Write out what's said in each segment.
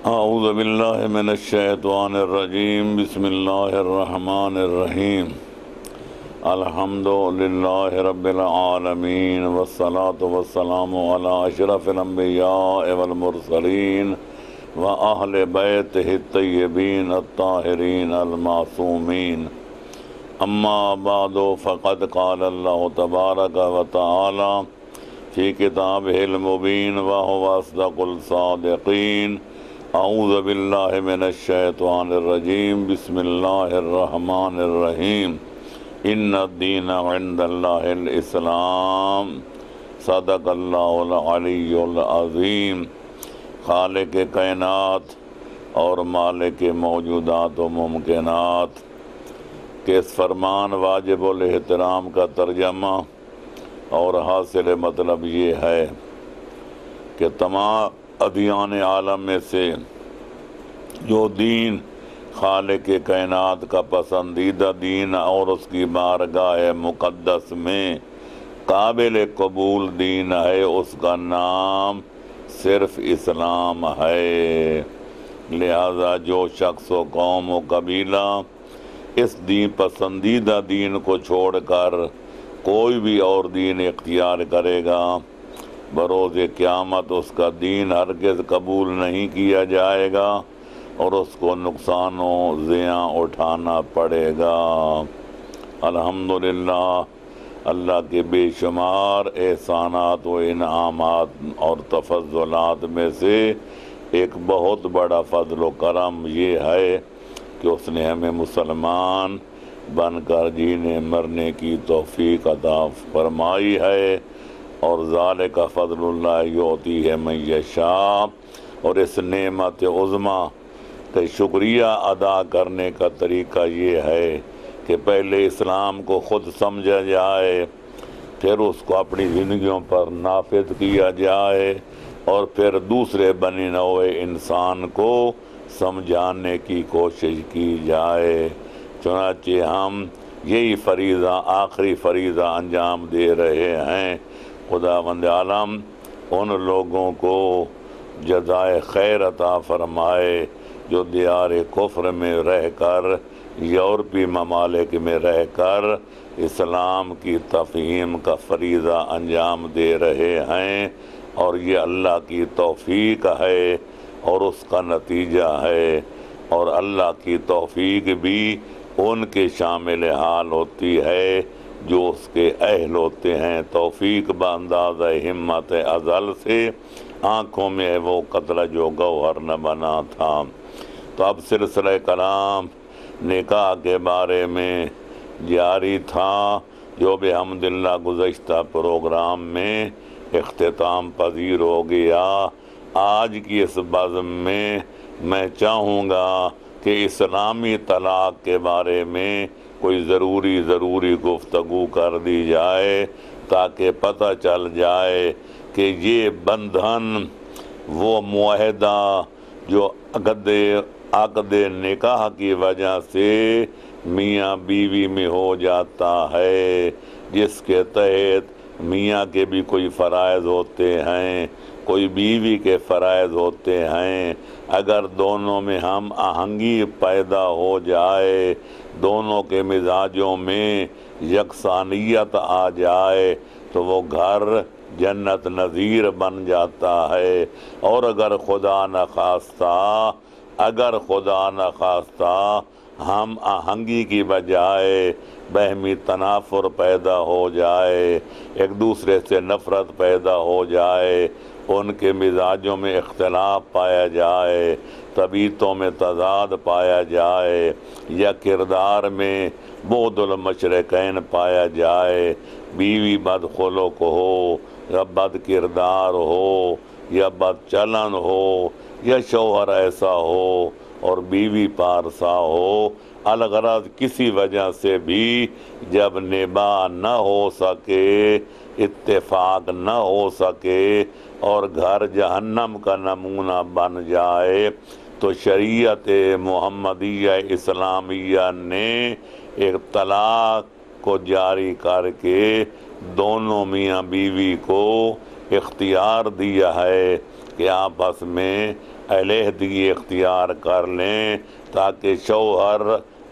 اعوذ باللہ من الشیطان الرجیم بسم اللہ الرحمن الرحیم الحمد للہ رب العالمین والصلاة والسلام علی اشرف الانبیاء والمرسلین واہل بیتہ الطیبین الطاہرین المعصومین اما بعد فقد قال اللہ تبارک و تعالی فی کتابہ المبین وہو اصدق الصادقین اعوذ باللہ من الشیطان الرجیم بسم اللہ الرحمن الرحیم ان الدین عند اللہ الاسلام صدق اللہ العلی العظیم۔ خالق کائنات اور مالک موجودات و ممکنات کے اس فرمان واجب الاحترام کا ترجمہ اور حاصل مطلب یہ ہے کہ تمام ادیان عالم میں سے جو دین خالق کائنات کا پسندیدہ دین اور اس کی بارگاہ مقدس میں قابل قبول دین ہے، اس کا نام صرف اسلام ہے۔ لہذا جو شخص و قوم و قبیلہ اس دین پسندیدہ دین کو چھوڑ کر کوئی بھی اور دین اختیار کرے گا، بروز قیامت اس کا دین ہرگز قبول نہیں کیا جائے گا اور اس کو نقصان و زیاں اٹھانا پڑے گا۔ الحمدللہ، اللہ کے بے شمار احسانات و انعامات اور تفضلات میں سے ایک بہت بڑا فضل و کرم یہ ہے کہ اس نے ہمیں مسلمان بن کر جینے مرنے کی توفیق عطا فرمائی ہے، اور ذالک فضل اللہ یعطی ہے من یشاء۔ اور اس نعمت عظمیٰ کا شکریہ ادا کرنے کا طریقہ یہ ہے کہ پہلے اسلام کو خود سمجھا جائے، پھر اس کو اپنی زندگیوں پر نافذ کیا جائے، اور پھر دوسرے بنی نوع انسان کو سمجھانے کی کوشش کی جائے۔ چنانچہ ہم یہی فریضہ، آخری فریضہ انجام دے رہے ہیں۔ خداوند عالم ان لوگوں کو جزائے خیر عطا فرمائے جو دیار کفر میں رہ کر، یورپی ممالک میں رہ کر اسلام کی تفہیم کا فریضہ انجام دے رہے ہیں، اور یہ اللہ کی توفیق ہے اور اس کا نتیجہ ہے، اور اللہ کی توفیق بھی ان کے شامل حال ہوتی ہے جو اس کے اہل ہوتے ہیں۔ توفیق باندازہ ہمت ازل سے آنکھوں میں وہ قطرہ جو گوہر نہ بنا تھا۔ تو اب سلسلہ کلام نکاح کے بارے میں جاری تھا، جو بحمداللہ گزشتہ پروگرام میں اختتام پذیر ہو گیا۔ آج کی اس بزم میں چاہوں گا کہ اسلامی طلاق کے بارے میں کوئی ضروری گفتگو کر دی جائے، تاکہ پتہ چل جائے کہ یہ بندھن، وہ معاہدہ جو عقد نکاح کی وجہ سے میاں بیوی میں ہو جاتا ہے، جس کے تحت میاں کے بھی کوئی فرائض ہوتے ہیں، کوئی بیوی کے فرائض ہوتے ہیں، اگر دونوں میں ہم آہنگی پیدا ہو جائے، دونوں کے مزاجوں میں یکسانیت آ جائے، تو وہ گھر جنت نظیر بن جاتا ہے۔ اور اگر خدا نخواستہ ہم آہنگی کی بجائے باہمی تنافر پیدا ہو جائے، ایک دوسرے سے نفرت پیدا ہو جائے، ان کے مزاجوں میں اختلاف پایا جائے، طبیعتوں میں تضاد پایا جائے، یا کردار میں بعد المشرقین پایا جائے، بیوی بدخلق ہو یا بد کردار ہو یا بد چلن ہو، یا شوہر ایسا ہو اور بیوی پارسا ہو، الغرض کسی وجہ سے بھی جب نباہ نہ ہو سکے، اتفاق نہ ہو سکے، اور گھر جہنم کا نمونہ بن جائے، تو شریعت محمدیہ اسلامیہ نے ایک طلاق کو جاری کر کے دونوں میاں بیوی کو اختیار دیا ہے کہ آپس میں علیحدگی اختیار کر لیں تاکہ شوہر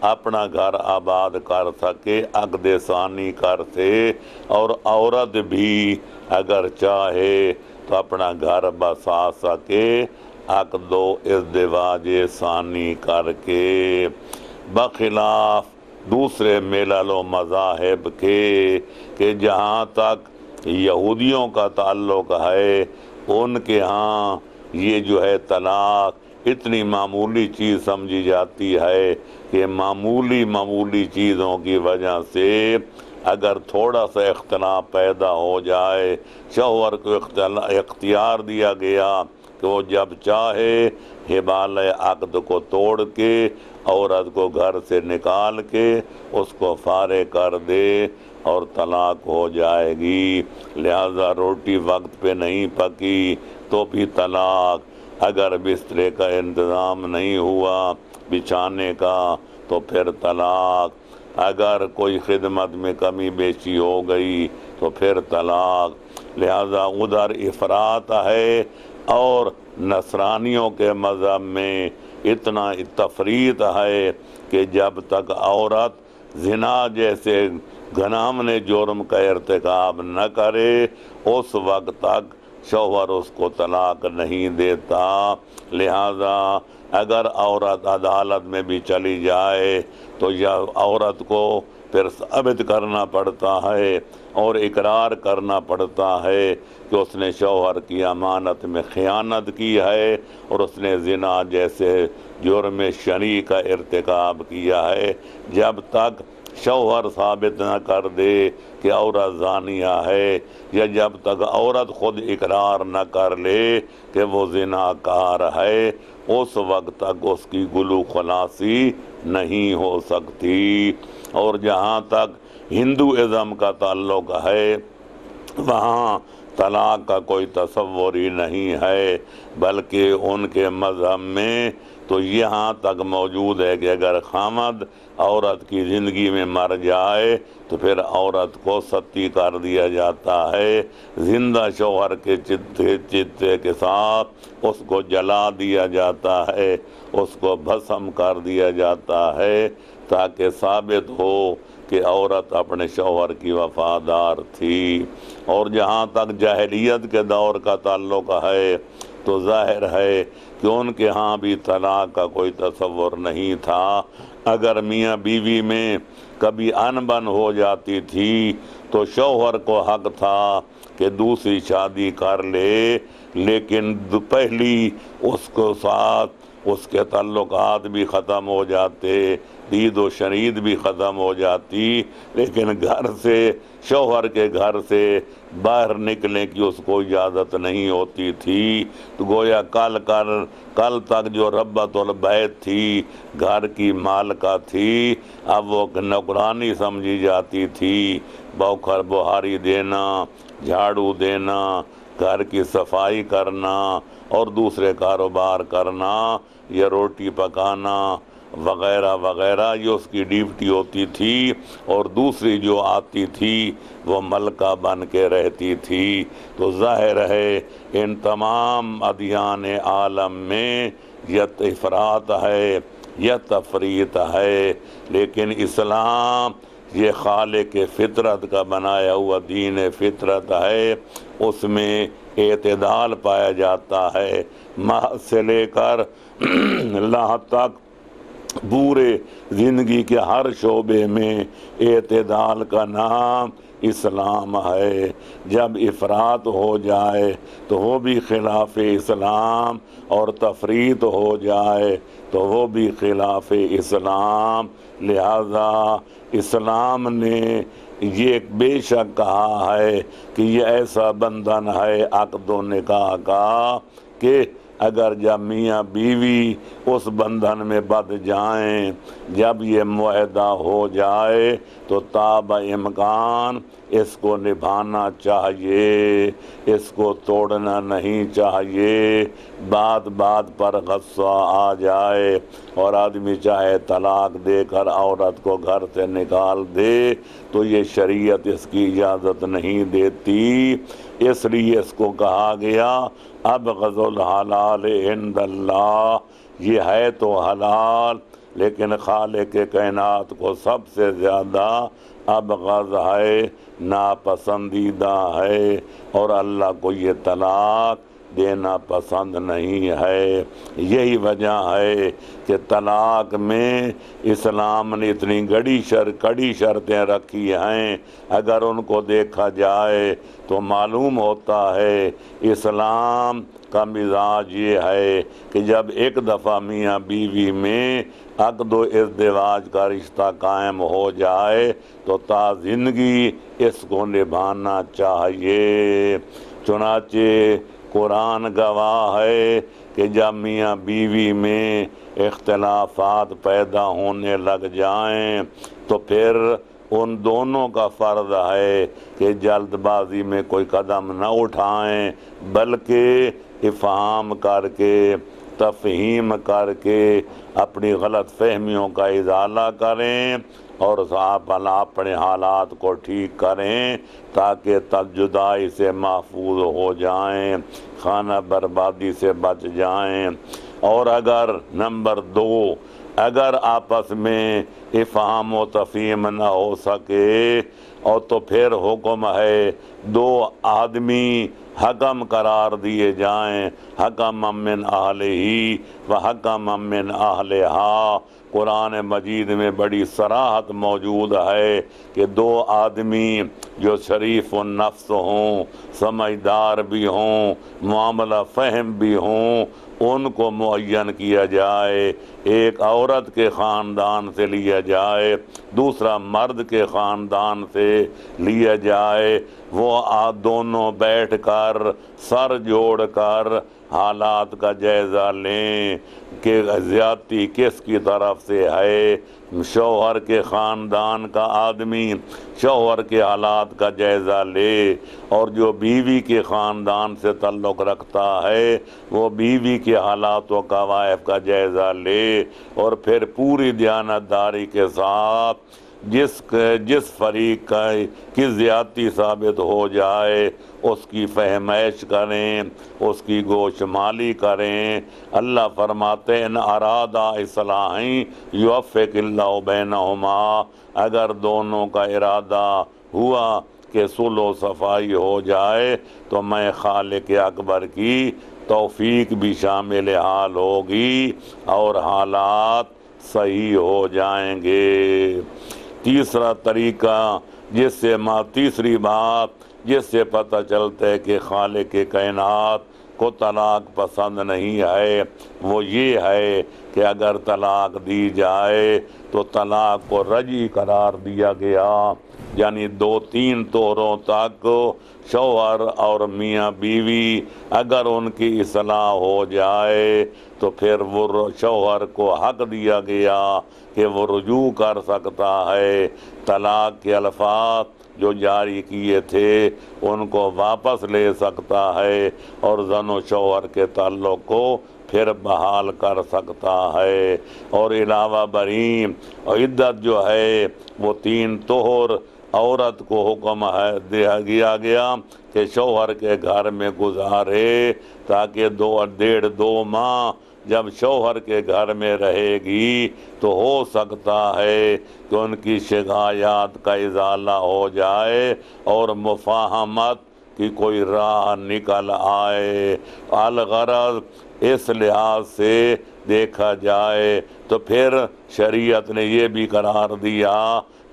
اپنا گھر آباد کر سکے، عقد ثانی کر سے، اور عورت بھی اگر چاہے تو اپنا گھر بسا سکے عقد و ازدواج ثانی کر کے، بخلاف دوسرے ملل و مذاہب کے کہ جہاں تک یہودیوں کا تعلق ہے ان کے ہاں یہ جو ہے طلاق اتنی معمولی چیز سمجھی جاتی ہے کہ معمولی چیزوں کی وجہ سے اگر تھوڑا سا اختلاف پیدا ہو جائے، شوہر کو اختیار دیا گیا کہ وہ جب چاہے حبال عقد کو توڑ کے عورت کو گھر سے نکال کے اس کو فارغ کر دے اور طلاق ہو جائے گی۔ لہذا روٹی وقت پہ نہیں پکی تو بھی طلاق، اگر بسترے کا انتظام نہیں ہوا بچھانے کا تو پھر طلاق، اگر کوئی خدمت میں کمی بیشی ہو گئی تو پھر طلاق۔ لہذا ادھر افراط ہے، اور نصرانیوں کے مذہب میں اتنا تفریط ہے کہ جب تک عورت زنا جیسے گناہمنے جرم کا ارتکاب نہ کرے اس وقت تک شوہر اس کو طلاق نہیں دیتا۔ لہذا اگر عورت عدالت میں بھی چلی جائے تو یہ عورت کو پھر ثابت کرنا پڑتا ہے اور اقرار کرنا پڑتا ہے کہ اس نے شوہر کی امانت میں خیانت کی ہے اور اس نے زنا جیسے جرم شرعی کا ارتکاب کیا ہے۔ جب تک شوہر ثابت نہ کر دے کہ عورت زانیہ ہے، یا جب تک عورت خود اقرار نہ کر لے کہ وہ زناکار ہے، اس وقت تک اس کی گلو خلاصی نہیں ہو سکتی۔ اور جہاں تک ہندوازم کا تعلق ہے وہاں طلاق کا کوئی تصور ہی نہیں ہے، بلکہ ان کے مذہب میں تو یہاں تک موجود ہے کہ اگر خامد عورت کی زندگی میں مر جائے تو پھر عورت کو ستی کر دیا جاتا ہے، زندہ شوہر کے چتے کے ساتھ اس کو جلا دیا جاتا ہے، اس کو بھسم کر دیا جاتا ہے تاکہ ثابت ہو کہ عورت اپنے شوہر کی وفادار تھی۔ اور جہاں تک جاہلیت کے دور کا تعلق ہے تو ظاہر ہے کہ ان کے ہاں بھی طلاق کا کوئی تصور نہیں تھا۔ اگر میاں بیوی میں کبھی انبن ہو جاتی تھی تو شوہر کو حق تھا کہ دوسری شادی کر لے، لیکن پہلی اس کو ساتھ اس کے تعلقات بھی ختم ہو جاتے، دید و شنید بھی ختم ہو جاتی، لیکن گھر سے شوہر کے گھر سے باہر نکلنے کی اس کو اجازت نہیں ہوتی تھی۔ تو گویا کل تک جو ربۃ البیت تھی، گھر کی مالکہ تھی، اب وہ نوکرانی سمجھی جاتی تھی۔ بوکھر بہاری دینا، جھاڑو دینا، گھر کی صفائی کرنا اور دوسرے کاروبار کرنا یا روٹی پکانا وغیرہ وغیرہ یہ اس کی ڈیوٹی ہوتی تھی، اور دوسری جو آتی تھی وہ ملکہ بن کے رہتی تھی۔ تو ظاہر ہے ان تمام ادیان عالم میں یہ افراط ہے، یہ تفریط ہے، لیکن اسلام یہ خالق فطرت کا بنایا ہوا دین فطرت ہے، اس میں اعتدال پایا جاتا ہے۔ محض سے لے کر اللہ تک پورے زندگی کے ہر شعبے میں اعتدال کا نام اسلام ہے۔ جب افراط ہو جائے تو وہ بھی خلاف اسلام، اور تفریط ہو جائے تو وہ بھی خلاف اسلام۔ لہذا اسلام نے یہ بے شک کہا ہے کہ یہ ایسا بندھن ہے عقد و نکاح کا کہ اگر جب میاں بیوی اس بندھن میں بندھ جائیں، جب یہ معاہدہ ہو جائے تو تاب امکان اس کو نبھانا چاہیے، اس کو توڑنا نہیں چاہیے۔ بات پر غصہ آ جائے اور آدمی چاہے طلاق دے کر عورت کو گھر سے نکال دے تو یہ شریعت اس کی اجازت نہیں دیتی، اس لیے اس کو کہا گیا ابغض الحلال عند اللہ، یہ ہے تو حلال لیکن خالق کائنات کو سب سے زیادہ ابغض ہے، ناپسندیدہ ہے، اور اللہ کو یہ طلاق دینا پسند نہیں ہے۔ یہی وجہ ہے کہ طلاق میں اسلام نے اتنی کڑی شرطیں رکھی ہیں، اگر ان کو دیکھا جائے تو معلوم ہوتا ہے اسلام کا مزاج یہ ہے کہ جب ایک دفعہ میاں بیوی میں عقد و ازدواج کا رشتہ قائم ہو جائے تو تا زندگی اس کو نبھانا چاہیے۔ چنانچہ قرآن گواہ ہے کہ جب میاں بیوی میں اختلافات پیدا ہونے لگ جائیں تو پھر ان دونوں کا فرض ہے کہ جلد بازی میں کوئی قدم نہ اٹھائیں، بلکہ افہام کر کے، تفہیم کر کے اپنی غلط فہمیوں کا ازالہ کریں اور اپنے حالات کو ٹھیک کریں تاکہ جدائی سے محفوظ ہو جائیں، خانہ بربادی سے بچ جائیں۔ اور اگر نمبر 2، اگر آپس میں افہام و تفہیم نہ ہو سکے اور تو پھر حکم ہے 2 آدمی حکم قرار دیے جائیں، حکم من اہلہ و حکم من اہلہا۔ قرآن مجید میں بڑی صراحت موجود ہے کہ 2 آدمی جو شریف النفس ہوں، سمجھدار بھی ہوں، معاملہ فہم بھی ہوں، ان کو معین کیا جائے، ایک عورت کے خاندان سے لیا جائے، دوسرا مرد کے خاندان سے لیا جائے، وہ دونوں بیٹھ کر سر جوڑ کر حالات کا جائزہ لیں کہ زیادتی کس کی طرف سے ہے۔ شوہر کے خاندان کا آدمی شوہر کے حالات کا جائزہ لے، اور جو بیوی کے خاندان سے تعلق رکھتا ہے وہ بیوی کے حالات و قوائف کا جائزہ لے، اور پھر پوری دیانتداری کے ساتھ جس فریق کی زیادتی ثابت ہو جائے اس کی فہمائش کریں، اس کی گوشمالی کریں۔ اللہ فرماتے ان ارادہ اصلاح یوفق اللہ بینہما، اگر دونوں کا ارادہ ہوا کہ صلح و صفائی ہو جائے تو میں خالق اکبر کی توفیق بھی شامل حال ہوگی اور حالات صحیح ہو جائیں گے۔ تیسرا طریقہ تیسری بات جس سے پتہ چلتا ہے کہ خالق کائنات کو طلاق پسند نہیں ہے، وہ یہ ہے کہ اگر طلاق دی جائے تو طلاق کو رجعی قرار دیا گیا، یعنی 2-3 طہروں تک شوہر اور میاں بیوی اگر ان کی اصلاح ہو جائے تو پھر وہ شوہر کو حق دیا گیا کہ وہ رجوع کر سکتا ہے، طلاق کے الفاظ جو جاری کیے تھے ان کو واپس لے سکتا ہے اور زن و شوہر کے تعلق کو پھر بحال کر سکتا ہے۔ اور علاوہ بریم عدت جو ہے وہ 3 طہر عورت کو حکم دیا گیا کہ شوہر کے گھر میں گزارے، تاکہ 1.5-2 ماہ جب شوہر کے گھر میں رہے گی تو ہو سکتا ہے کہ ان کی شکایات کا ازالہ ہو جائے اور مفاہمت کی کوئی راہ نکل آئے۔ الغرض اس لحاظ سے دیکھا جائے تو پھر شریعت نے یہ بھی قرار دیا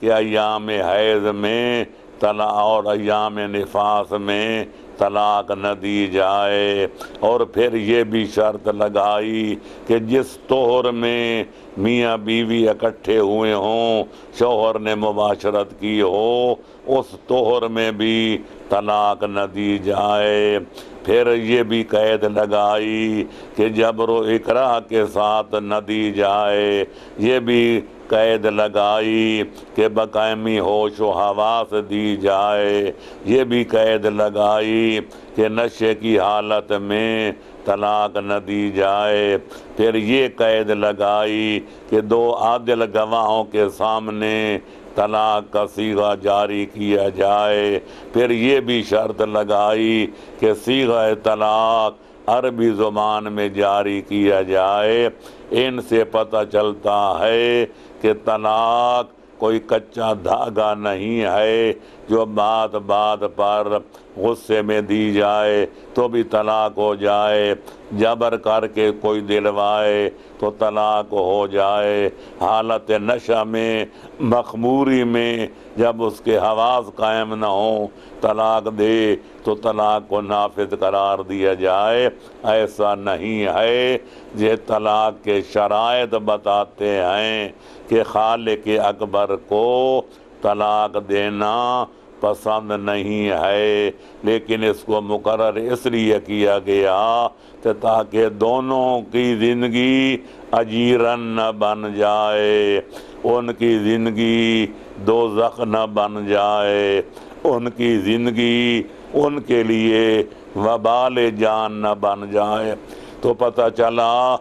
کہ ایام حیض میں طلاق اور ایام نفاس میں طلاق نہ دی جائے، اور پھر یہ بھی شرط لگائی کہ جس طہر میں میاں بیوی اکٹھے ہوئے ہوں، شوہر نے مباشرت کی ہو، اس طہر میں بھی طلاق نہ دی جائے۔ پھر یہ بھی قید لگائی کہ جبر و اکراہ کے ساتھ نہ دی جائے، یہ بھی قید لگائی کہ بقائمی ہوش و حواس دی جائے، یہ بھی قید لگائی کہ نشے کی حالت میں طلاق نہ دی جائے، پھر یہ قید لگائی کہ 2 عادل گواہوں کے سامنے طلاق کا صیغہ جاری کیا جائے، پھر یہ بھی شرط لگائی کہ صیغہ طلاق عربی زبان میں جاری کیا جائے۔ ان سے پتہ چلتا ہے کہ طلاق کوئی کچا دھاگا نہیں ہے جو بات بات پر غصے میں دی جائے تو بھی طلاق ہو جائے، جبر کر کے کوئی دلوائے تو طلاق ہو جائے، حالت نشہ میں مخموری میں جب اس کے حواس قائم نہ ہوں طلاق دے تو طلاق کو نافذ قرار دیا جائے۔ ایسا نہیں ہے۔ یہ طلاق کے شرائط بتاتے ہیں کہ خالق اکبر کو طلاق دینا پسند نہیں ہے، لیکن اس کو مقرر اس لیے کیا گیا کہ تاکہ دونوں کی زندگی اجیرن نہ بن جائے، ان کی زندگی دوزخ نہ بن جائے، ان کی زندگی ان کے لیے وبال جان نہ بن جائے۔ تو پتہ چلا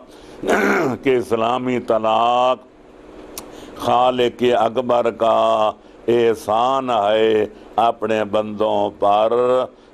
کہ اسلامی طلاق خالق اکبر کا احسان ہے اپنے بندوں پر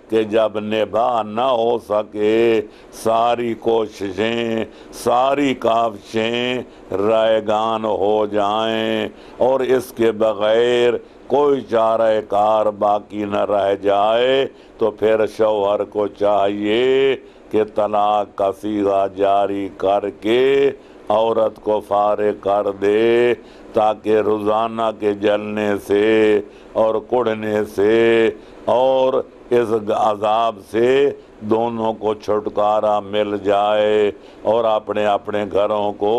کہ جب نباہ نہ ہو سکے ساری کوششیں، ساری کاوشیں رائگان ہو جائیں اور اس کے بغیر کوئی چارہ کار باقی نہ رہ جائے تو پھر شوہر کو چاہیے کہ طلاق کا صیغہ جاری کر کے عورت کو فارغ کر دے تاکہ روزانہ کے جلنے سے اور کڑنے سے اور اس عذاب سے دونوں کو چھٹکارا مل جائے اور اپنے اپنے گھروں کو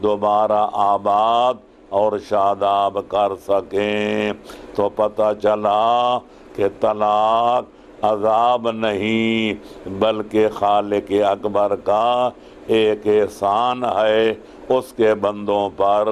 دوبارہ آباد اور شاداب کر سکیں۔ تو پتہ چلا کہ طلاق عذاب نہیں بلکہ خالق اکبر کا ایک احسان ہے اس کے بندوں پر،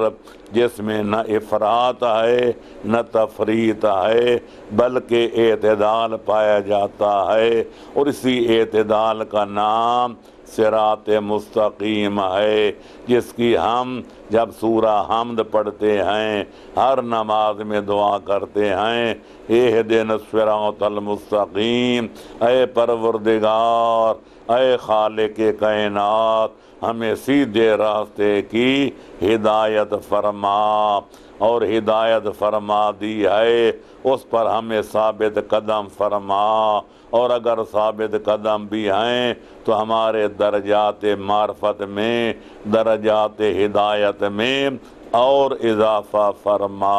جس میں نہ افراط ہے نہ تفریط ہے بلکہ اعتدال پایا جاتا ہے، اور اسی اعتدال کا نام صراط مستقیم ہے، جس کی ہم جب سورہ حمد پڑھتے ہیں ہر نماز میں دعا کرتے ہیں، اہدنا الصراط المستقیم، اے پروردگار، اے خالق کائنات، ہمیں سیدھے راستے کی ہدایت فرما، اور ہدایت فرما دی ہے اس پر ہمیں ثابت قدم فرما، اور اگر ثابت قدم بھی ہیں تو ہمارے درجات معرفت میں، درجات ہدایت میں اور اضافہ فرما۔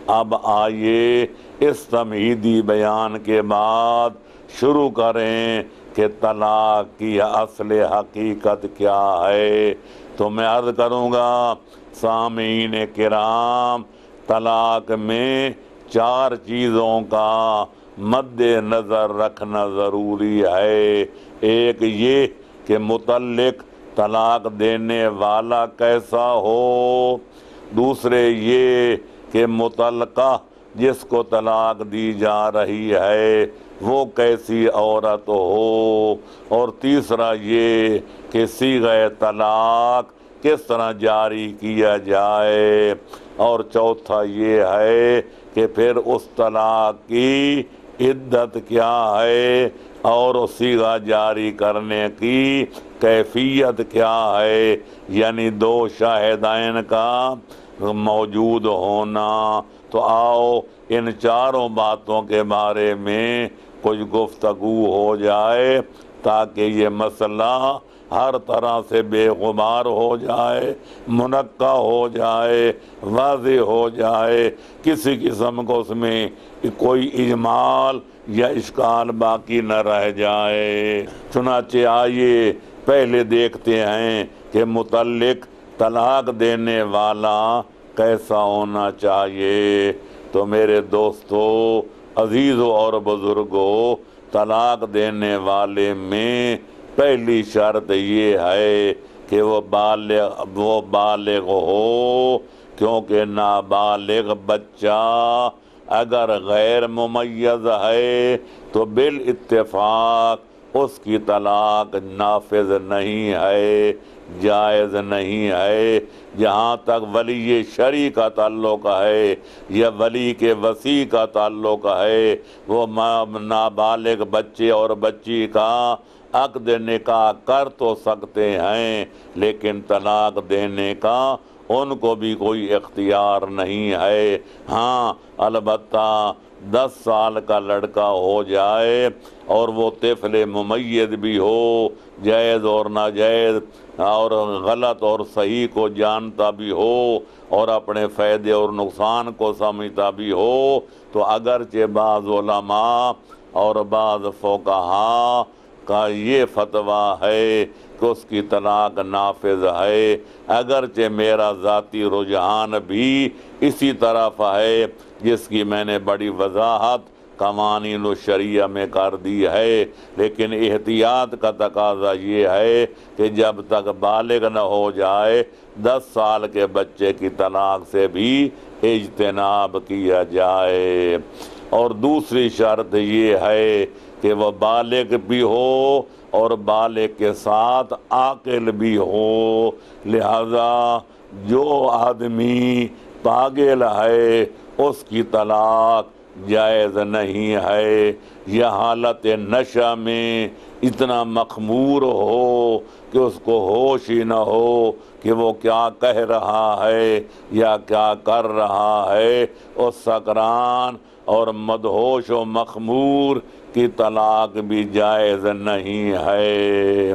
اب آئیے اس تمہیدی بیان کے بعد شروع کریں کہ طلاق کی اصل حقیقت کیا ہے۔ تو میں عرض کروں گا سامعین کرام، طلاق میں 4 چیزوں کا مد نظر رکھنا ضروری ہے۔ ایک یہ کہ متعلق طلاق دینے والا کیسا ہو، دوسرے یہ کہ متعلقہ جس کو طلاق دی جا رہی ہے وہ کیسی عورت ہو، اور تیسرا یہ کہ صیغہ طلاق کس طرح جاری کیا جائے، اور چوتھا یہ ہے کہ پھر اس طلاق کی عدت کیا ہے اور صیغہ جاری کرنے کی کیفیت کیا ہے، یعنی 2 شاہدین کا موجود ہونا۔ تو آؤ ان 4 باتوں کے بارے میں کچھ گفتگو ہو جائے تاکہ یہ مسئلہ ہر طرح سے بے غبار ہو جائے، منقع ہو جائے، واضح ہو جائے، کسی قسم کو اس میں کوئی اجمال یا اشکال باقی نہ رہ جائے۔ چنانچہ آئیے پہلے دیکھتے ہیں کہ متعلق طلاق دینے والا کیسا ہونا چاہیے۔ تو میرے دوستو، عزیزوں اور بزرگوں، طلاق دینے والے میں پہلی شرط یہ ہے کہ وہ بالغ ہو، کیونکہ نابالغ بچہ اگر غیر ممیز ہے تو بالاتفاق اس کی طلاق نافذ نہیں ہے، جائز نہیں ہے۔ جہاں تک ولی شرعی کا تعلق ہے یا ولی کے وصی کا تعلق ہے، وہ نابالغ بچے اور بچی کا عقد نکاح کر تو سکتے ہیں لیکن طلاق دینے کا ان کو بھی کوئی اختیار نہیں ہے۔ ہاں البتہ 10 سال کا لڑکا ہو جائے اور وہ طفل ممیز بھی ہو، جائز اور ناجائز اور غلط اور صحیح کو جانتا بھی ہو اور اپنے فائدے اور نقصان کو سمجھتا بھی ہو، تو اگرچہ بعض علماء اور بعض فقہا کا یہ فتویٰ ہے کہ اس کی طلاق نافذ ہے، اگرچہ میرا ذاتی رجحان بھی اسی طرف ہے جس کی میں نے بڑی وضاحت قوانین الشریعہ میں کر دی ہے، لیکن احتیاط کا تقاضا یہ ہے کہ جب تک بالغ نہ ہو جائے 10 سال کے بچے کی طلاق سے بھی اجتناب کیا جائے۔ اور دوسری شرط یہ ہے کہ وہ بالغ بھی ہو اور بالغ کے ساتھ عاقل بھی ہو، لہذا جو آدمی پاگل ہے اس کی طلاق جائز نہیں ہے، یا حالت نشہ میں اتنا مخمور ہو کہ اس کو ہوش ہی نہ ہو کہ وہ کیا کہہ رہا ہے یا کیا کر رہا ہے، اس سکران اور مدہوش و مخمور کی طلاق بھی جائز نہیں ہے۔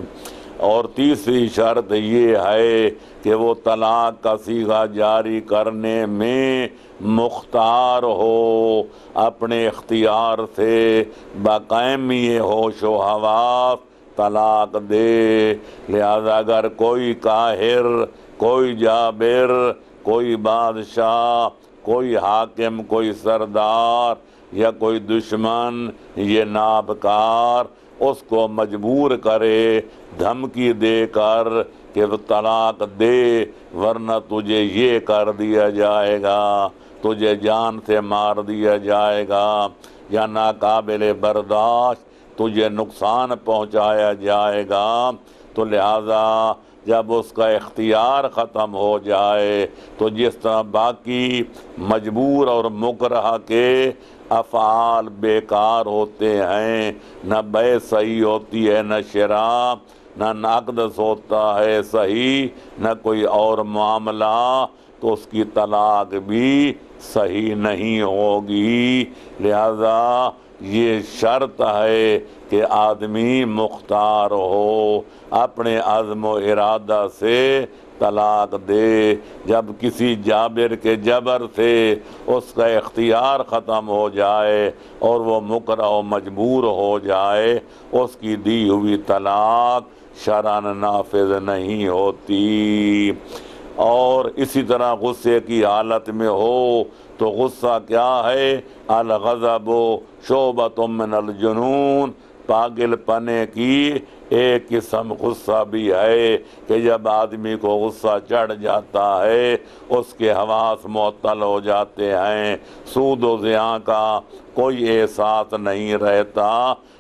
اور تیسری شرط یہ ہے کہ وہ طلاق کا صیغہ جاری کرنے میں مختار ہو، اپنے اختیار سے باقائمی ہوش و حواس طلاق دے۔ لہذا اگر کوئی قاہر، کوئی جابر، کوئی بادشاہ، کوئی حاکم، کوئی سردار یا کوئی دشمن یہ نابکار اس کو مجبور کرے دھمکی دے کر کہ وہ طلاق دے ورنہ تجھے یہ کر دیا جائے گا، تجھے جان سے مار دیا جائے گا، یا ناقابل برداشت تجھے نقصان پہنچایا جائے گا، تو لہذا جب اس کا اختیار ختم ہو جائے تو جس طرح باقی مجبور اور مکرہ کے افعال بیکار ہوتے ہیں، نہ بیع صحیح ہوتی ہے، نہ شراء، نہ نقد ہوتا ہے صحیح، نہ کوئی اور معاملہ، تو اس کی طلاق بھی صحیح نہیں ہوگی۔ لہذا یہ شرط ہے کہ آدمی مختار ہو، اپنے عزم و ارادہ سے طلاق دے۔ جب کسی جابر کے جبر سے اس کا اختیار ختم ہو جائے اور وہ مکرہ و مجبور ہو جائے، اس کی دی ہوئی طلاق شرعاً نافذ نہیں ہوتی۔ اور اسی طرح غصے کی حالت میں ہو تو غصہ کیا ہے؟ الغضب شعبۃ من الجنون، پاگل پنے کی ایک قسم غصہ بھی ہے کہ جب آدمی کو غصہ چڑھ جاتا ہے اس کے حواس معطل ہو جاتے ہیں، سود و زیاں کا کوئی احساس نہیں رہتا،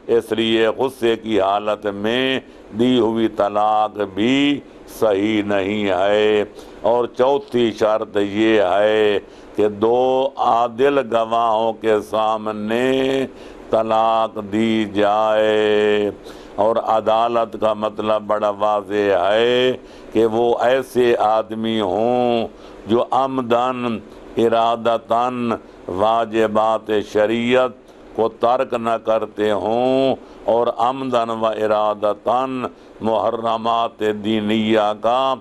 اس لیے غصے کی حالت میں دی ہوئی طلاق بھی صحیح نہیں ہے۔ اور چوتھی شرط یہ ہے کہ 2 عادل گواہوں کے سامنے طلاق دی جائے۔ اور عدالت کا مطلب بڑا واضح ہے کہ وہ ایسے آدمی ہوں جو عمداً ارادتاً واجبات شریعت کو ترک نہ کرتے ہوں اور عمداً و ارادتاً محرمات دینیہ کا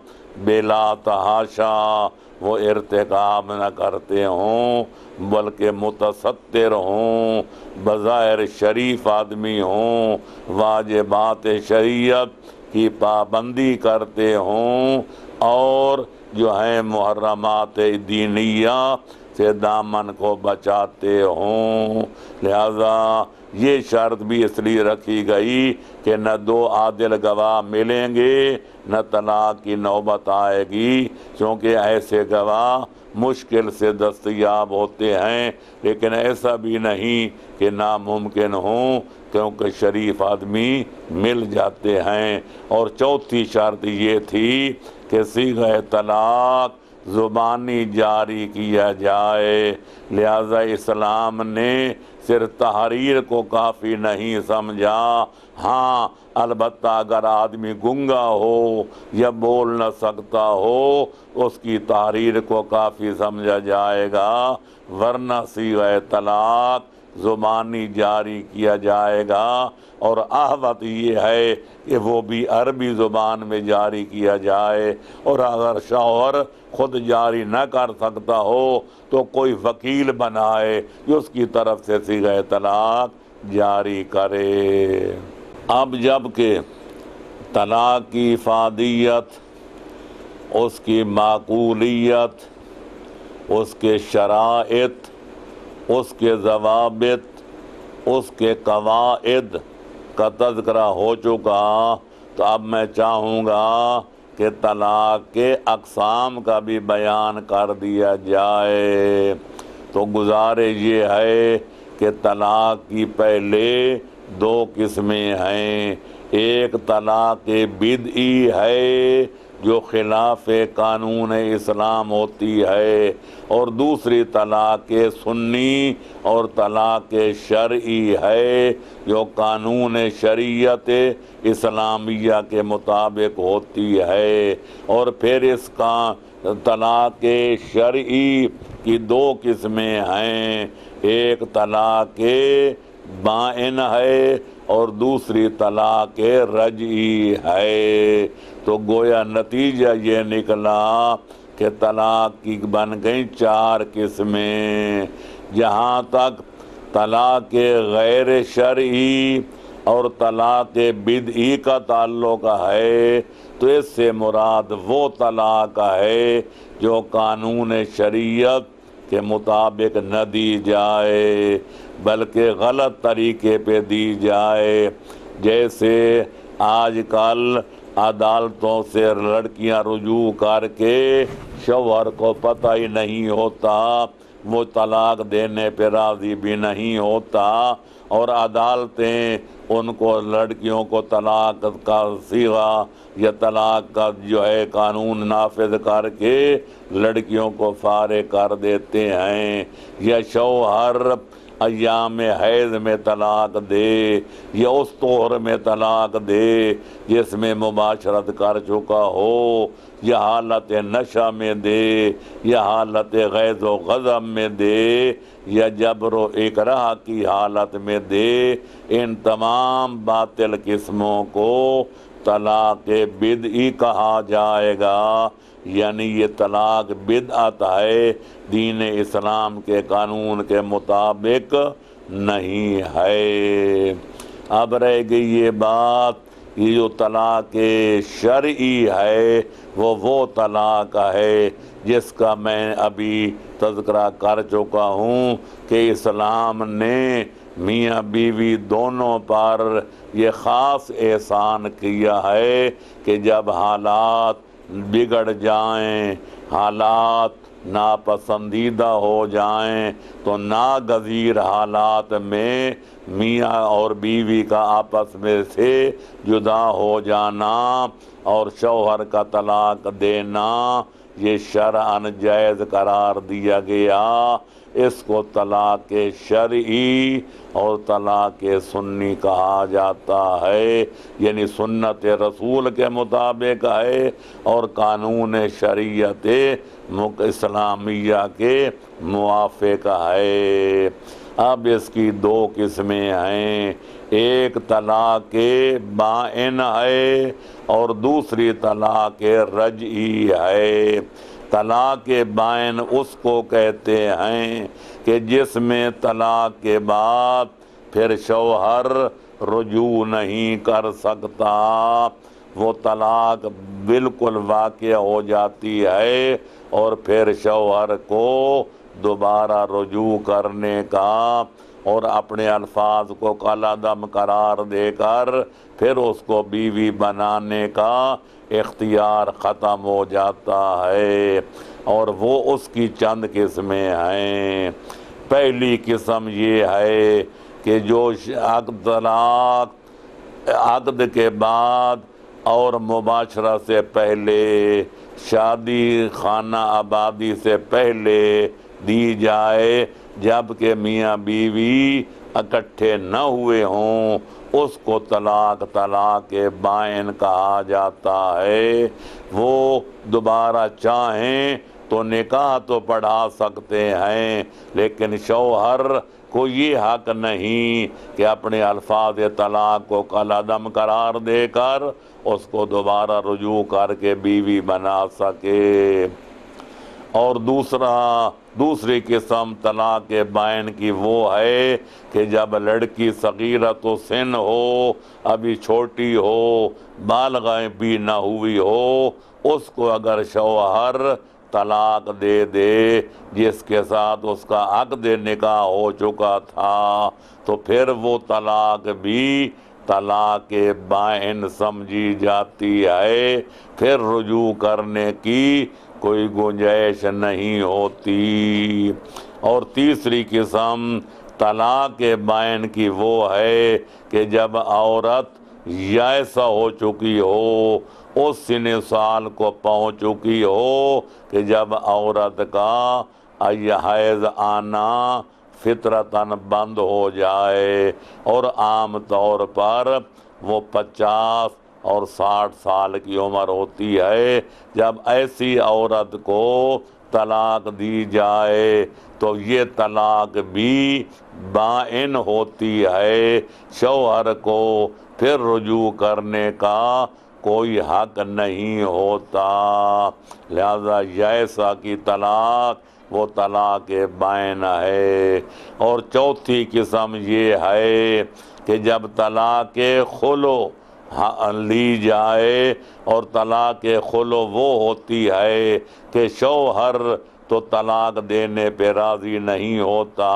بلا تحاشا وہ ارتکاب نہ کرتے ہوں، بلکہ متستر ہوں، بظاہر شریف آدمی ہوں، واجبات شریعت کی پابندی کرتے ہوں اور جو ہیں محرمات دینیہ سے دامن کو بچاتے ہوں۔ لہذا یہ شرط بھی اس لیے رکھی گئی کہ نہ 2 عادل گواہ ملیں گے نہ طلاق کی نوبت آئے گی، کیونکہ ایسے گواہ مشکل سے دستیاب ہوتے ہیں، لیکن ایسا بھی نہیں کہ ناممکن ہوں، کیونکہ شریف آدمی مل جاتے ہیں۔ اور چوتھی شرط یہ تھی کہ صیغہ طلاق زبانی جاری کیا جائے۔ لہذا اسلام نے صرف تحریر کو کافی نہیں سمجھا، ہاں البتہ اگر آدمی گنگا ہو یا بول نہ سکتا ہو اس کی تحریر کو کافی سمجھا جائے گا، ورنہ صیغہ طلاق زبانی جاری کیا جائے گا، اور احوط یہ ہے کہ وہ بھی عربی زبان میں جاری کیا جائے، اور اگر شوہر خود جاری نہ کر سکتا ہو تو کوئی وکیل بنائے جو اس کی طرف سے صیغہ طلاق جاری کرے۔ اب جب کہ طلاق کی افادیت، اس کی معقولیت، اس کے شرائط، اس کے ضوابط، اس کے قواعد کا تذکرہ ہو چکا، تو اب میں چاہوں گا کہ طلاق کے اقسام کا بھی بیان کر دیا جائے۔ تو گزارش یہ ہے کہ طلاق کی پہلے دو قسمیں ہیں، ایک طلاق بدعی ہے جو خلاف قانون اسلام ہوتی ہے، اور دوسری طلاق سنی اور طلاق شرعی ہے جو قانون شریعت اسلامیہ کے مطابق ہوتی ہے۔ اور پھر اس کا طلاق شرعی کی دو قسمیں ہیں، ایک طلاق بائن ہے اور دوسری طلاق رجعی ہے۔ تو گویا نتیجہ یہ نکلا کہ طلاق کی بن گئی چار قسمیں۔ جہاں تک طلاق غیر شرعی اور طلاق بدعی کا تعلق ہے تو اس سے مراد وہ طلاق ہے جو قانون شریعت کے مطابق نہ دی جائے بلکہ غلط طریقے پہ دی جائے، جیسے آج کل عدالتوں سے لڑکیاں رجوع کر کے شوہر کو پتہ ہی نہیں ہوتا، وہ طلاق دینے پہ راضی بھی نہیں ہوتا، اور عدالتیں ان کو لڑکیوں کو طلاق کا صیغہ یا طلاق کا جو ہے قانون نافذ کر کے لڑکیوں کو فارغ کر دیتے ہیں، یا شوہر ایام حیض میں طلاق دے یا اس طہر میں طلاق دے جس میں مباشرت کر چکا ہو، یا حالت نشہ میں دے یا حالت غیظ و غضب میں دے یا جبر و اکراہ کی حالت میں دے، ان تمام باطل قسموں کو طلاق بدعی کہا جائے گا، یعنی یہ طلاق بدعت ہے، دین اسلام کے قانون کے مطابق نہیں ہے۔ اب رہ گئی یہ بات، یہ جو طلاق شرعی ہے وہ طلاق ہے جس کا میں ابھی تذکرہ کر چکا ہوں کہ اسلام نے میاں بیوی دونوں پر یہ خاص احسان کیا ہے کہ جب حالات بگڑ جائیں، حالات ناپسندیدہ ہو جائیں تو ناگزیر حالات میں میاں اور بیوی کا آپس میں سے جدا ہو جانا اور شوہر کا طلاق دینا یہ شرعاً جائز قرار دیا گیا۔ اس کو طلاق شرعی اور طلاق سنی کہا جاتا ہے، یعنی سنت رسول کے مطابق ہے اور قانون شریعت اسلامیہ کے موافق ہے۔ اب اس کی دو قسمیں ہیں، ایک طلاق بائن ہے اور دوسری طلاق رجعی ہے۔ طلاق بائن اس کو کہتے ہیں کہ جس میں طلاق کے بعد پھر شوہر رجوع نہیں کر سکتا، وہ طلاق بالکل واقع ہو جاتی ہے اور پھر شوہر کو دوبارہ رجوع کرنے کا اور اپنے الفاظ کو کالعدم قرار دے کر پھر اس کو بیوی بنانے کا اختیار ختم ہو جاتا ہے، اور وہ اس کی چند قسمیں ہیں۔ پہلی قسم یہ ہے کہ جو عقد کے بعد اور مباشرہ سے پہلے شادی خانہ آبادی سے پہلے دی جائے جبکہ میاں بیوی اکٹھے نہ ہوئے ہوں، اس کو طلاق بائن کہا جاتا ہے۔ وہ دوبارہ چاہیں تو نکاح تو پڑھا سکتے ہیں، لیکن شوہر کو یہ حق نہیں کہ اپنے الفاظ طلاق کو کالعدم قرار دے کر اس کو دوبارہ رجوع کر کے بیوی بنا سکے۔ اور دوسری قسم طلاق بائن کی وہ ہے کہ جب لڑکی صغیرۃ السن ہو، ابھی چھوٹی ہو، بالغ بھی نہ ہوئی ہو، اس کو اگر شوہر طلاق دے دے جس کے ساتھ اس کا عقد نکاح ہو چکا تھا، تو پھر وہ طلاق بھی طلاق بائن سمجھی جاتی ہے، پھر رجوع کرنے کی کوئی گنجائش نہیں ہوتی۔ اور تیسری قسم طلاق بائن کی وہ ہے کہ جب عورت یائسہ ہو چکی ہو، اس سن سال کو پہنچ چکی ہو کہ جب عورت کا حیض آنا فطرتاً بند ہو جائے، اور عام طور پر وہ 50 اور 60 سال کی عمر ہوتی ہے، جب ایسی عورت کو طلاق دی جائے تو یہ طلاق بھی بائن ہوتی ہے، شوہر کو پھر رجوع کرنے کا کوئی حق نہیں ہوتا۔ لہذا یائسہ کی طلاق وہ طلاق بائن ہے۔ اور چوتھی قسم یہ ہے کہ جب طلاق خلو لی جائے، اور طلاق خلو وہ ہوتی ہے کہ شوہر تو طلاق دینے پہ راضی نہیں ہوتا،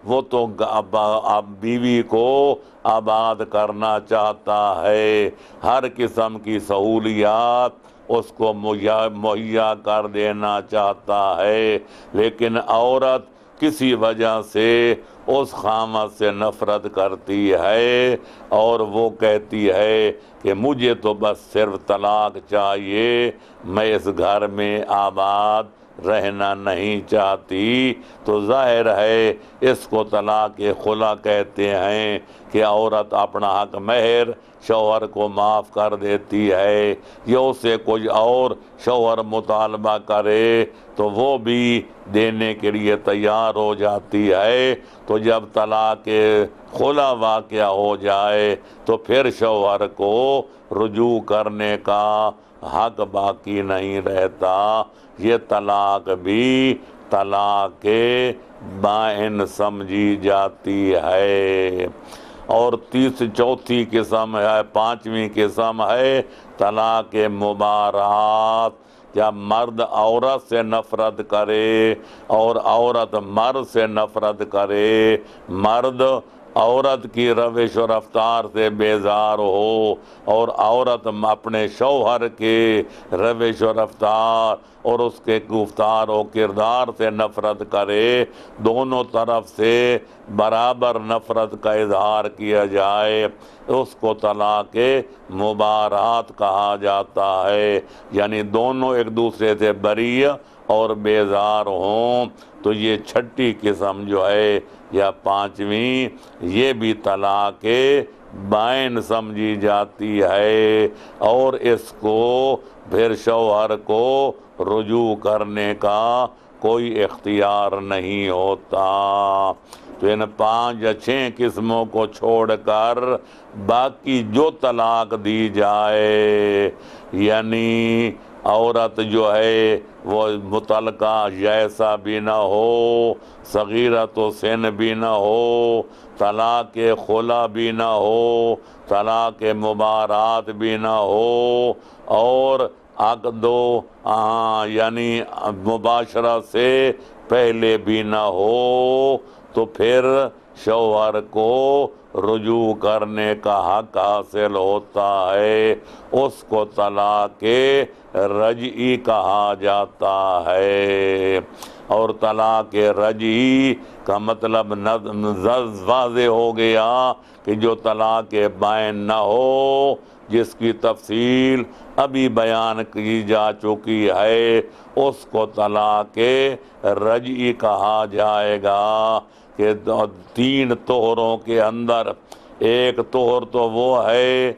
وہ تو اب بیوی کو آباد کرنا چاہتا ہے، ہر قسم کی سہولیات اس کو مہیا کر دینا چاہتا ہے، لیکن عورت کسی وجہ سے اس خامد سے نفرت کرتی ہے اور وہ کہتی ہے کہ مجھے تو بس صرف طلاق چاہیے، میں اس گھر میں آباد رہنا نہیں چاہتی، تو ظاہر ہے اس کو طلاق خلا کہتے ہیں کہ عورت اپنا حق مہر شوہر کو معاف کر دیتی ہے، یا اسے کوئی اور شوہر مطالبہ کرے تو وہ بھی دینے کے لیے تیار ہو جاتی ہے۔ تو جب طلاق خلا واقع ہو جائے تو پھر شوہر کو رجوع کرنے کا حق باقی نہیں رہتا، یہ طلاق بھی طلاق بائن سمجھی جاتی ہے۔ اور چوتھی قسم ہے، پانچویں قسم ہے طلاق مبارات، جب مرد عورت سے نفرت کرے اور عورت مرد سے نفرت کرے، مرد عورت کی روش و رفتار سے بیزار ہو اور عورت اپنے شوہر کے روش و رفتار اور اس کے گفتار و کردار سے نفرت کرے، دونوں طرف سے برابر نفرت کا اظہار کیا جائے، اس کو طلاق مبارات کہا جاتا ہے، یعنی دونوں ایک دوسرے سے بری اور بیزار ہوں۔ تو یہ چھٹی قسم جو ہے یا پانچویں، یہ بھی طلاق بائن سمجھی جاتی ہے، اور اس کو پھر شوہر کو رجوع کرنے کا کوئی اختیار نہیں ہوتا۔ تو ان 5 یا 6 قسموں کو چھوڑ کر باقی جو طلاق دی جائے، یعنی عورت جو ہے وہ متعلقہ یائسہ بھی نہ ہو، صغیرۃ السن بھی نہ ہو، طلاق خلا بھی نہ ہو، طلاق مبارات بھی نہ ہو، اور عقد یعنی مباشرہ سے پہلے بھی نہ ہو، تو پھر شوہر کو رجوع کرنے کا حق حاصل ہوتا ہے، اس کو طلاق رجعی کہا جاتا ہے۔ اور طلاق رجعی کا مطلب واضح ہو گیا کہ جو طلاق بائن نہ ہو جس کی تفصیل ابھی بیان کی جا چکی ہے، اس کو طلاق رجعی کہا جائے گا کہ 3 طہروں کے اندر ایک طہر تو وہ ہے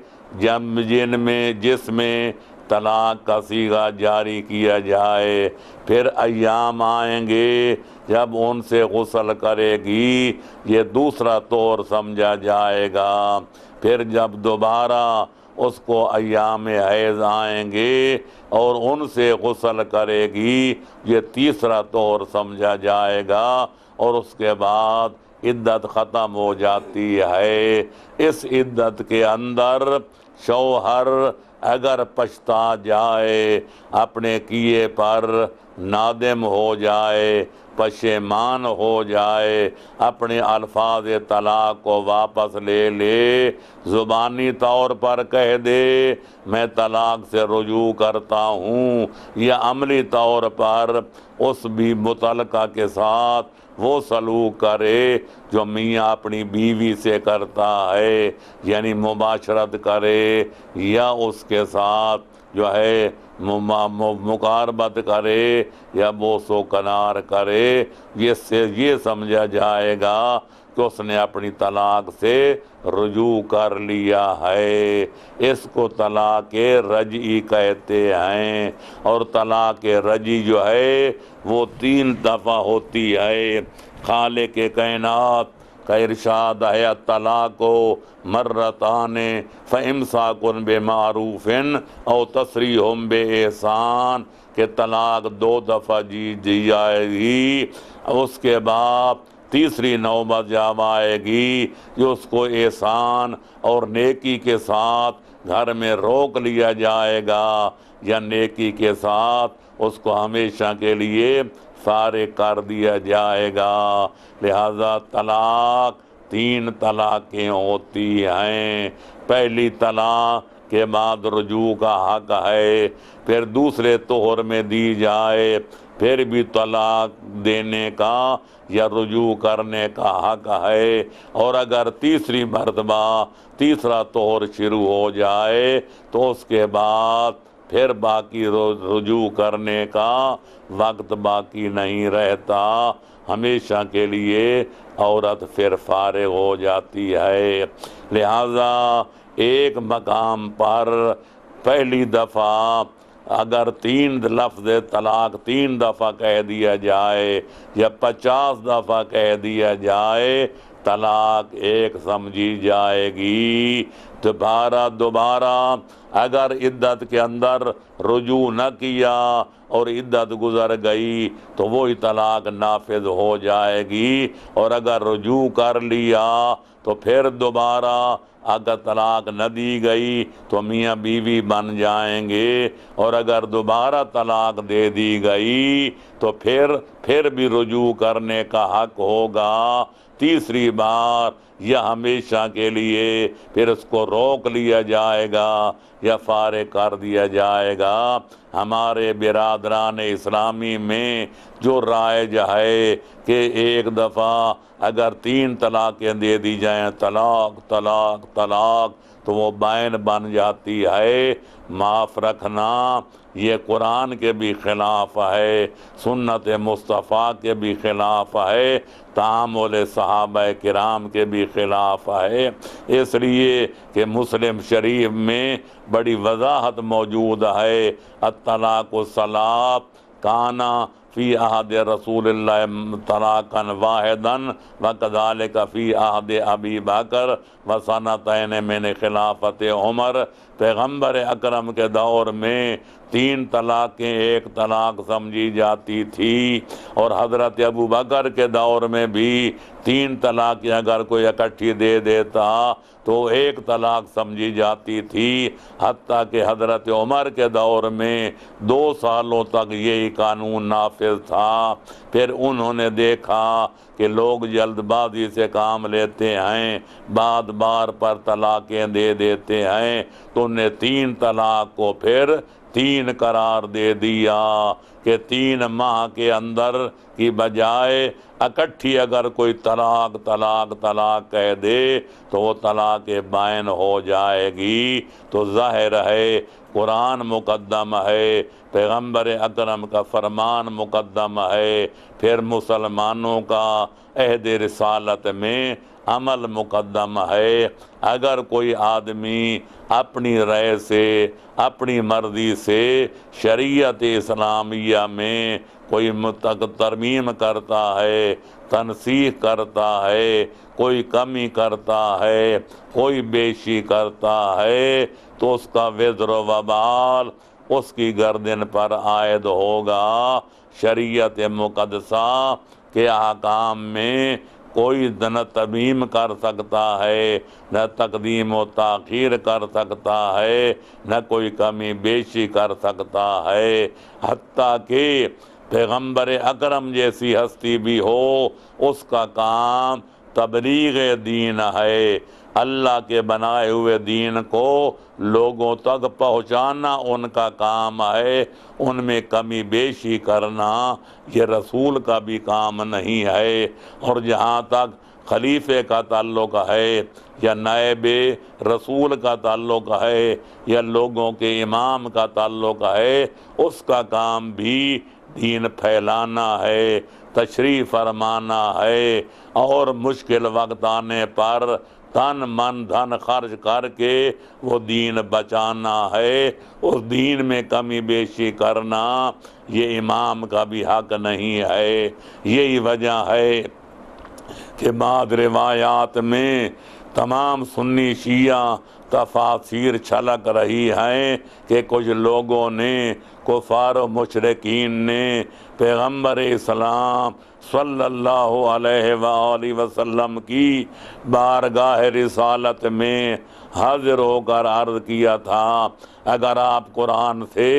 جس میں طلاق کا صیغہ جاری کیا جائے، پھر ایام آئیں گے جب ان سے غسل کرے گی، یہ دوسرا طور سمجھا جائے گا، پھر جب دوبارہ اس کو ایام حیض آئیں گے اور ان سے غسل کرے گی، یہ تیسرا طور سمجھا جائے گا، اور اس کے بعد عدت ختم ہو جاتی ہے۔ اس عدت کے اندر شوہر اگر پچھتا جائے، اپنے کیے پر نادم ہو جائے، پشیمان ہو جائے، اپنے الفاظ طلاق کو واپس لے لے، زبانی طور پر کہہ دے میں طلاق سے رجوع کرتا ہوں، یا عملی طور پر اس بھی متعلقہ کے ساتھ وہ سلوک کرے جو میاں اپنی بیوی سے کرتا ہے، یعنی مباشرت کرے یا اس کے ساتھ جو ہے مقاربت کرے یا بوس و کنار کرے، یہ سمجھا جائے گا کہ اس نے اپنی طلاق سے رجوع کر لیا ہے۔ اس کو طلاق رجعی کہتے ہیں، اور طلاق رجعی جو ہے وہ 3 دفعہ ہوتی ہے۔ خالق کائنات کا ارشاد ہے الطلاق مرتان فامساک بمعروف او تسریح باحسان، کہ طلاق 2 دفعہ دی جائے گی، اس کے بعد تیسری نوبت جب آئے گی کہ اس کو احسان اور نیکی کے ساتھ گھر میں روک لیا جائے گا، یا نیکی کے ساتھ اس کو ہمیشہ کے لیے فارغ کر دیا جائے گا۔ لہذا طلاق 3 طلاقیں ہوتی ہیں۔ پہلی طلاق کے بعد رجوع کا حق ہے، پھر دوسرے طہر میں دی جائے پھر بھی طلاق دینے کا یا رجوع کرنے کا حق ہے، اور اگر تیسری مرتبہ تیسرا طہر شروع ہو جائے تو اس کے بعد پھر باقی رجوع کرنے کا وقت باقی نہیں رہتا، ہمیشہ کے لیے عورت پھر فارغ ہو جاتی ہے۔ لہذا ایک مقام پر پہلی دفعہ اگر 3 لفظ طلاق 3 دفعہ کہہ دیا جائے یا 50 دفعہ کہہ دیا جائے، طلاق ایک سمجھی جائے گی۔ دوبارہ اگر عدت کے اندر رجوع نہ کیا اور عدت گزر گئی تو وہی طلاق نافذ ہو جائے گی، اور اگر رجوع کر لیا تو پھر دوبارہ اگر طلاق نہ دی گئی تو میاں بیوی بن جائیں گے، اور اگر دوبارہ طلاق دے دی گئی تو پھر بھی رجوع کرنے کا حق ہوگا تیسری بار، یا ہمیشہ کے لیے پھر اس کو روک لیا جائے گا یا فارغ کر دیا جائے گا۔ ہمارے برادران اسلامی میں جو رائج ہے کہ ایک دفعہ اگر 3 طلاقیں دے دی جائیں طلاق طلاق طلاق تو وہ بائن بن جاتی ہے، معاف رکھنا یہ قرآن کے بھی خلاف ہے، سنت مصطفیٰ کے بھی خلاف ہے، تعامل صحابہ کرام کے بھی خلاف ہے، اس لیے کہ مسلم شریف میں بڑی وضاحت موجود ہے الطلاق ثلاث کانا فی عہد رسول اللہ طلاقا واحدا وکذالک فی عہد ابی بکر وسنتین من خلافت عمر۔ پیغمبر اکرم کے دور میں 3 طلاقیں ایک طلاق سمجھی جاتی تھی، اور حضرت ابو بکر کے دور میں بھی 3 طلاقیں اگر کوئی اکٹھی دے دیتا تو ایک طلاق سمجھی جاتی تھی، حتیٰ کہ حضرت عمر کے دور میں 2 سالوں تک یہی قانون نافذ تھا۔ پھر انہوں نے دیکھا کہ لوگ جلد بازی سے کام لیتے ہیں، بار پر طلاقیں دے دیتے ہیں، تو انہیں 3 طلاق کو پھر 3 قرار دے دیا کہ 3 ماہ کے اندر کی بجائے اکٹھی اگر کوئی طلاق طلاق طلاق کہہ دے تو وہ طلاق بائن ہو جائے گی۔ تو ظاہر ہے قرآن مقدم ہے، پیغمبر اکرم کا فرمان مقدم ہے، پھر مسلمانوں کا عہد رسالت میں عمل مقدم ہے۔ اگر کوئی آدمی اپنی رائے سے اپنی مرضی سے شریعت اسلامیہ میں کوئی ترمیم کرتا ہے، تنسیخ کرتا ہے، کوئی کمی کرتا ہے، کوئی بیشی کرتا ہے تو اس کا وزر و وبال اس کی گردن پر عائد ہوگا۔ شریعت مقدسہ کے احکام میں کوئی نہ ترمیم کر سکتا ہے، نہ تقدیم و تاخیر کر سکتا ہے، نہ کوئی کمی بیشی کر سکتا ہے، حتیٰ کہ پیغمبر اکرم جیسی ہستی بھی ہو، اس کا کام تبلیغ دین ہے۔ اللہ کے بنائے ہوئے دین کو لوگوں تک پہنچانا ان کا کام ہے، ان میں کمی بیشی کرنا یہ رسول کا بھی کام نہیں ہے۔ اور جہاں تک خلیفے کا تعلق ہے یا نائب رسول کا تعلق ہے یا لوگوں کے امام کا تعلق ہے، اس کا کام بھی دین پھیلانا ہے، تشریح فرمانا ہے، اور مشکل وقت آنے پر تن من دھن خرچ کر کے وہ دین بچانا ہے۔ اس دین میں کمی بیشی کرنا یہ امام کا بھی حق نہیں ہے۔ یہی وجہ ہے کہ بعض روایات میں تمام سنی شیعہ تفاسیر چھلک رہی ہیں کہ کچھ لوگوں نے، کفار و مشرکین نے پیغمبر اسلام صلی اللہ علیہ وآلہ وسلم کی بارگاہ رسالت میں حاضر ہو کر عرض کیا تھا، اگر آپ قرآن سے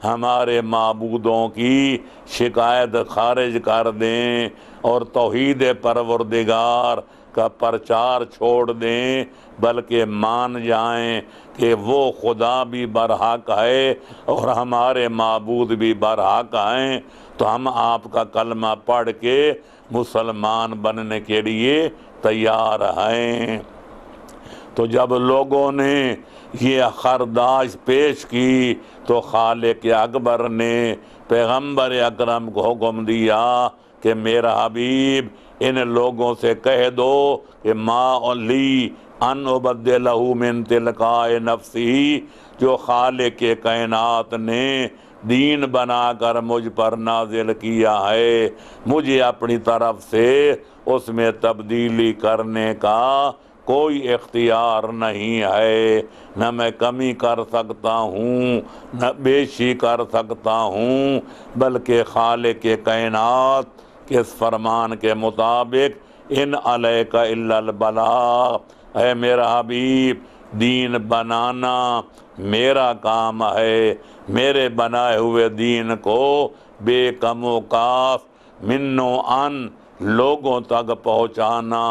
ہمارے معبودوں کی شکایت خارج کر دیں اور توحید پروردگار کا پرچار چھوڑ دیں، بلکہ مان جائیں کہ وہ خدا بھی برحق ہے اور ہمارے معبود بھی برحق ہیں، تو ہم آپ کا کلمہ پڑھ کے مسلمان بننے کے لیے تیار ہیں۔ تو جب لوگوں نے یہ خرداشت پیش کی تو خالق اکبر نے پیغمبر اکرم کو حکم دیا کہ میرا حبیب ان لوگوں سے کہہ دو کہ ما لی ان ابدلہ من تلقاء نفسی، جو خالق کائنات نے دین بنا کر مجھ پر نازل کیا ہے، مجھے اپنی طرف سے اس میں تبدیلی کرنے کا کوئی اختیار نہیں ہے، نہ میں کمی کر سکتا ہوں نہ بیشی کر سکتا ہوں، بلکہ خالق کائنات کے اس فرمان کے مطابق ان علیک الا البلاغ، اے میرا حبیب دین بنانا میرا کام ہے، میرے بنائے ہوئے دین کو بے کم و کاف من و ان لوگوں تک پہنچانا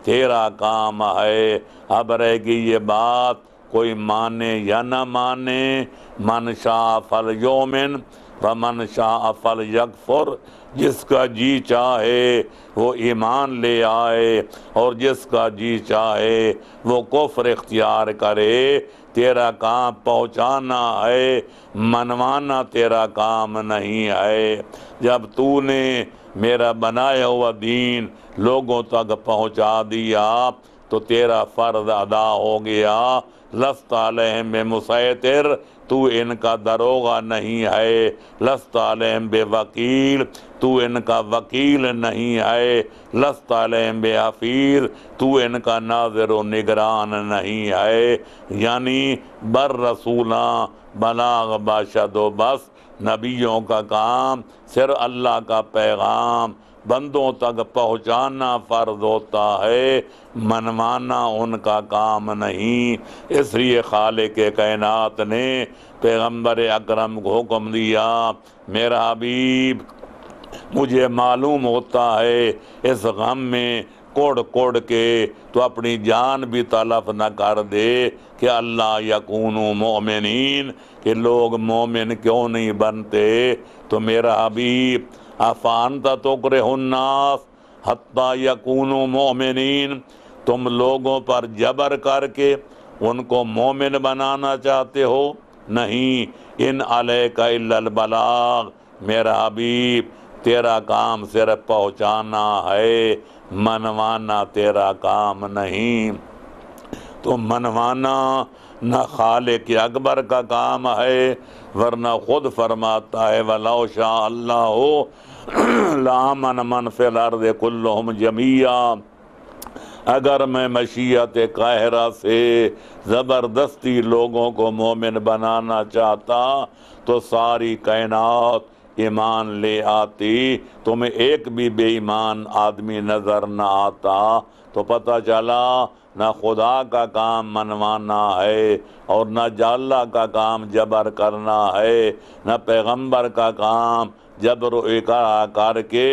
تیرا کام ہے۔ اب رہ گئی یہ بات کوئی مانے یا نہ مانے، من شاء فلیؤمن ومن شاء فلیکفر، جس کا جی چاہے وہ ایمان لے آئے اور جس کا جی چاہے وہ کفر اختیار کرے، تیرا کام پہنچانا ہے، منوانا تیرا کام نہیں ہے۔ جب تو نے میرا بنایا ہوا دین لوگوں تک پہنچا دیا تو تیرا فرض ادا ہو گیا، لست علیہم بمسیطر، تو ان کا دروغہ نہیں ہے، لست علیہم بے وکیل، تو ان کا وکیل نہیں ہے، لست علیہم بے حفیظ، تو ان کا ناظر و نگران نہیں ہے۔ یعنی بر رسولاں بلاغ باشد و بس، نبیوں کا کام صرف اللہ کا پیغام بندوں تک پہنچانا فرض ہوتا ہے، منوانا ان کا کام نہیں۔ اس لیے خالق کائنات نے پیغمبر اکرم کو حکم دیا، میرا حبیب مجھے معلوم ہوتا ہے اس غم میں کوڑ کوڑ کے تو اپنی جان بھی تلف نہ کر دے کہ اللہ یکونوا مؤمنین، کہ لوگ مومن کیوں نہیں بنتے؟ تو میرا حبیب افانت تکرہ الناس حتی یکونوا مؤمنین، تم لوگوں پر جبر کر کے ان کو مومن بنانا چاہتے ہو؟ نہیں، ان علیک الا البلاغ، میرا حبیب تیرا کام صرف پہنچانا ہے، منوانا تیرا کام نہیں۔ تو منوانا نہ خالق اکبر کا کام ہے، ورنہ خود فرماتا ہے وَلَوْ شَاءَ اللَّهُ لَآمَنَ مَنْ فِي الْأَرْضِ كُلُّهُمْ جَمِيعًا، اگر میں مشیت قاہرہ سے زبردستی لوگوں کو مومن بنانا چاہتا تو ساری کائنات ایمان لے آتی، تمہیں ایک بھی بے ایمان آدمی نظر نہ آتا۔ تو پتہ چلا نہ خدا کا کام منوانا ہے اور نہ اللہ کا کام جبر کرنا ہے، نہ پیغمبر کا کام جبر و اکراہ کر کے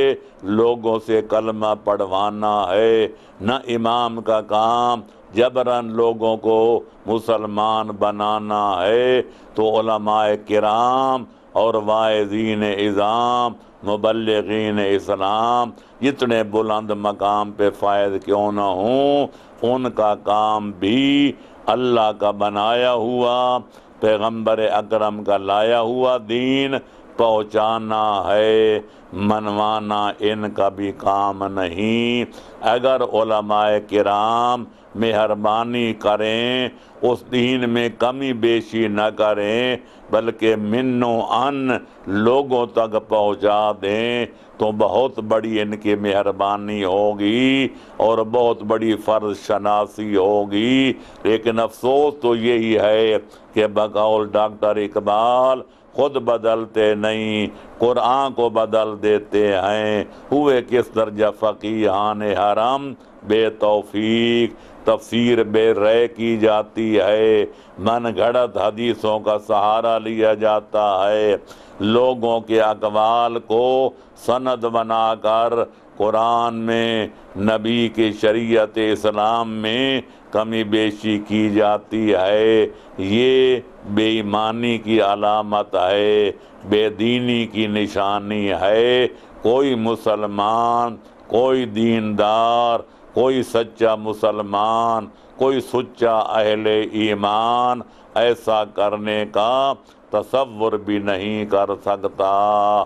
لوگوں سے کلمہ پڑھوانا ہے، نہ امام کا کام جبراً لوگوں کو مسلمان بنانا ہے۔ تو علماء کرام اور واعظین اعظام، مبلغین اسلام جتنے بلند مقام پہ فائز کیوں نہ ہوں، ان کا کام بھی اللہ کا بنایا ہوا، پیغمبر اکرم کا لایا ہوا دین پہنچانا ہے، منوانا ان کا بھی کام نہیں۔ اگر علماء کرام مہربانی کریں، اس دین میں کمی بیشی نہ کریں، بلکہ منو ان لوگوں تک پہنچا دیں، تو بہت بڑی ان کی مہربانی ہوگی اور بہت بڑی فرض شناسی ہوگی۔ لیکن افسوس تو یہی ہے کہ بقول ڈاکٹر اقبال خود بدلتے نہیں، قرآن کو بدل دیتے ہیں۔ ہوئے کس درجہ فقیہان حرم بے توفیق، تفسیر بے رے کی جاتی ہے، من گھڑت حدیثوں کا سہارا لیا جاتا ہے، لوگوں کے اقوال کو سند بنا کر قرآن میں، نبی کی شریعت اسلام میں کمی بیشی کی جاتی ہے۔ یہ بے ایمانی کی علامت ہے، بے دینی کی نشانی ہے۔ کوئی مسلمان، کوئی دیندار، کوئی سچا مسلمان، کوئی سچا اہل ایمان ایسا کرنے کا تصور بھی نہیں کر سکتا۔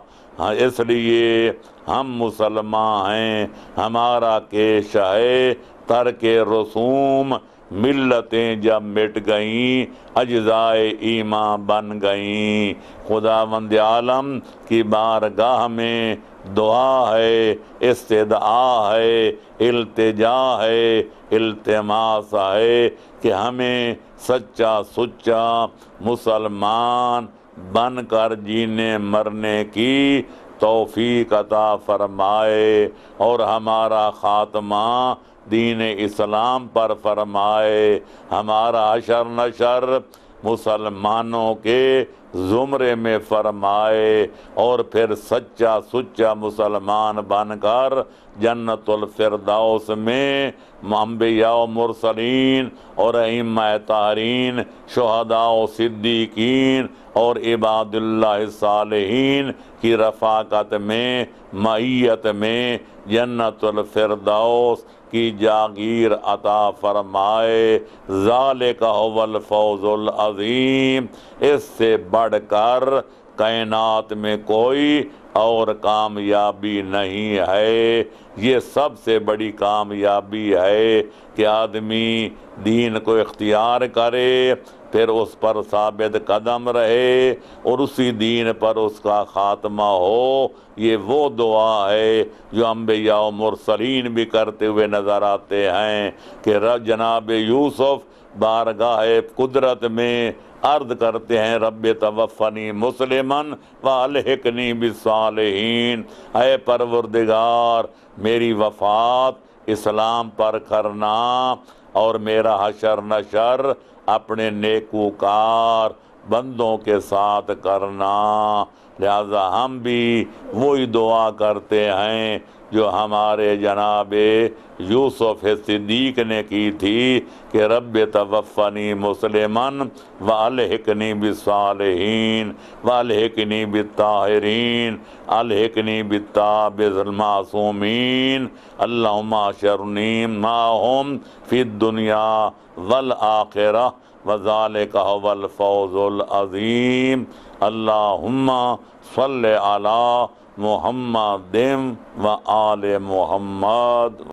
اس لیے ہم مسلمان ہیں، ہمارا کیش ہے ترک رسوم، ملتیں جب مٹ گئیں اجزائے ایمان بن گئیں۔ خداوند عالم کی بارگاہ میں دعا ہے، استدعا ہے، التجا ہے، التماس ہے کہ ہمیں سچا سچا مسلمان بن کر جینے مرنے کی توفیق عطا فرمائے اور ہمارا خاتمہ دین اسلام پر فرمائے، ہمارا حشر نشر مسلمانوں کے زمرے میں فرمائے، اور پھر سچا سچا مسلمان بن کر جنت الفردوس میں انبیاء و مرسلین اور ائمہ طاہرین، شہداء و صدیقین اور عباد اللہ الصالحین کی رفاقت میں، معیت میں جنت الفردوس کی جاگیر عطا فرمائے۔ ذالک هو الفوز العظیم، اس سے بڑھ کر کائنات میں کوئی اور کامیابی نہیں ہے۔ یہ سب سے بڑی کامیابی ہے کہ آدمی دین کو اختیار کرے، پھر اس پر ثابت قدم رہے اور اسی دین پر اس کا خاتمہ ہو۔ یہ وہ دعا ہے جو انبیاء و مرسلین بھی کرتے ہوئے نظر آتے ہیں کہ جناب یوسف بارگاہ قدرت میں عرض کرتے ہیں رب توفنی مسلماً والحقنی بالصالحین، اے پروردگار میری وفات اسلام پر کرنا اور میرا حشر نشر اپنے نیکوکار بندوں کے ساتھ کرنا۔ لہذا ہم بھی وہی دعا کرتے ہیں جو ہمارے جناب یوسف صدیق نے کی تھی کہ رب توفنی مسلمن والحقنی بالصالحین والحقنی بالطاہرین الحقنی بالتابع المعصومین اللہم احشرنی معہم فی الدنیا والآخرہ وذالک هو الفوز العظیم اللہم صلی علی محمد و آل محمد.